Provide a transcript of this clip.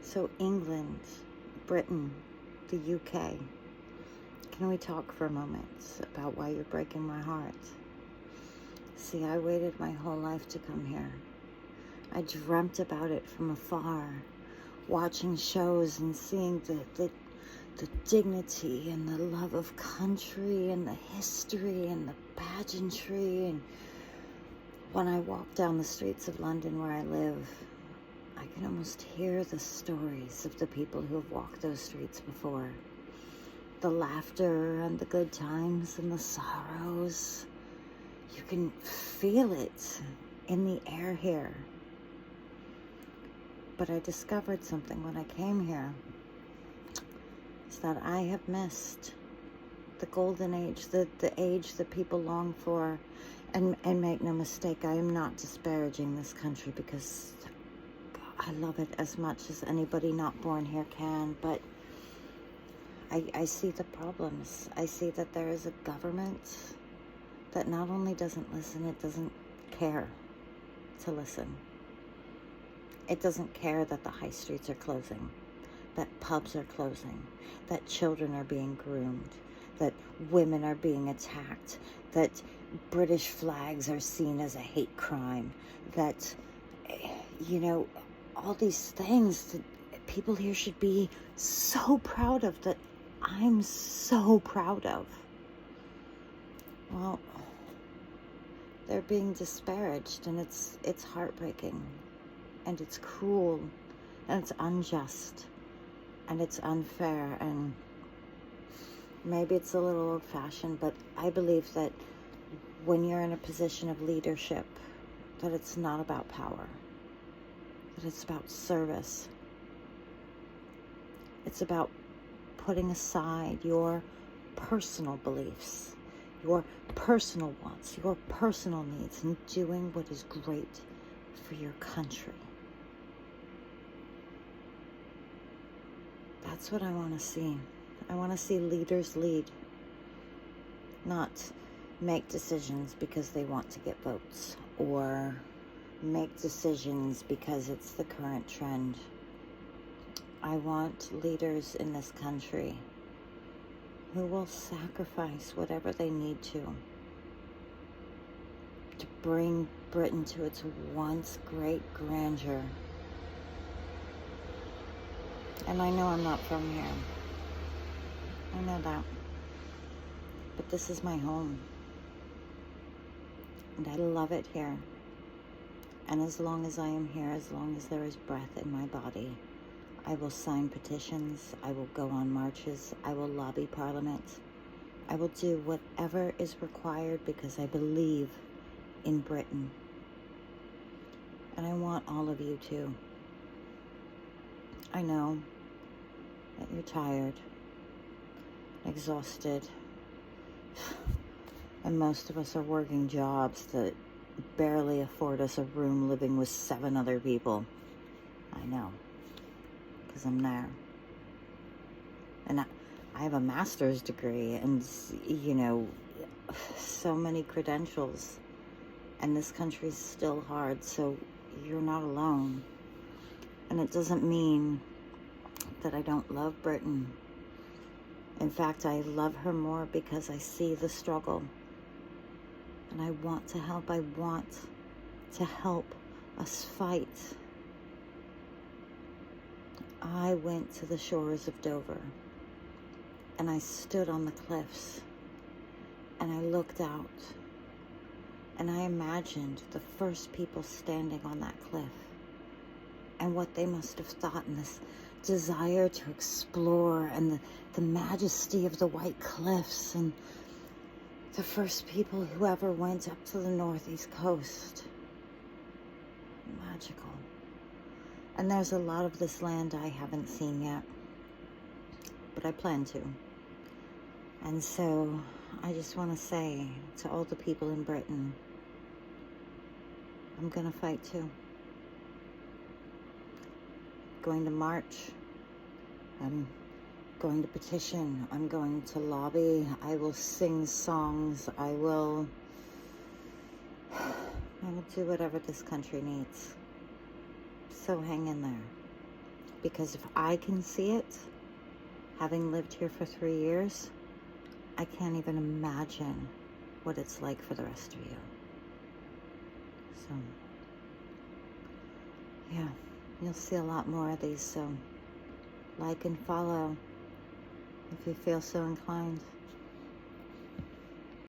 So England, Britain, the UK, can we talk for a moment about why you're breaking my heart? See, I waited my whole life to come here. I dreamt about it from afar, watching shows and seeing the dignity and the love of country and the history and the pageantry. And when I walk down the streets of London where I live, I can almost hear the stories of the people who have walked those streets before. The laughter and the good times and the sorrows. You can feel it in the air here. But I discovered something when I came here. Is that I have missed the golden age, the age that people long for. And make no mistake, I am not disparaging this country because I love it as much as anybody not born here can, but I see the problems. I see that there is a government that not only doesn't listen, it doesn't care to listen. It doesn't care that the high streets are closing, that pubs are closing, that children are being groomed, that women are being attacked, that British flags are seen as a hate crime, that, all these things that people here should be so proud of, that I'm so proud of. Well, they're being disparaged, and it's heartbreaking, and it's cruel, and it's unjust, and it's unfair, and maybe it's a little old-fashioned, but I believe that when you're in a position of leadership, that it's not about power, that it's about service. It's about putting aside your personal beliefs, your personal wants, your personal needs, and doing what is great for your country. That's what I want to see. I want to see leaders lead, not make decisions because they want to get votes or make decisions because it's the current trend. I want leaders in this country who will sacrifice whatever they need to bring Britain to its once great grandeur. And I know I'm not from here. I know that. But this is my home. And I love it here. And as long as I am here, as long as there is breath in my body, I will sign petitions, I will go on marches, I will lobby Parliament, I will do whatever is required because I believe in Britain. And I want all of you to. I know that you're tired, exhausted, and most of us are working jobs that barely afford us a room living with 7 other people. I know, because I'm there. And I have a master's degree and, so many credentials. And this country's still hard, so you're not alone. And it doesn't mean that I don't love Britain. In fact, I love her more because I see the struggle. And I want to help. I want to help us fight. I went to the shores of Dover. And I stood on the cliffs. And I looked out. And I imagined the first people standing on that cliff. And what they must have thought, and this desire to explore, and the majesty of the white cliffs, and the first people who ever went up to the northeast coast. Magical. And there's a lot of this land I haven't seen yet, but I plan to. And so I just want to say to all the people in Britain, I'm going to fight too. Going to march. I'm going to petition. I'm going to lobby. I will sing songs. I will do whatever this country needs. So hang in there. Because if I can see it, having lived here for 3 years, I can't even imagine what it's like for the rest of you. So, yeah, you'll see a lot more of these, so like and follow if you feel so inclined.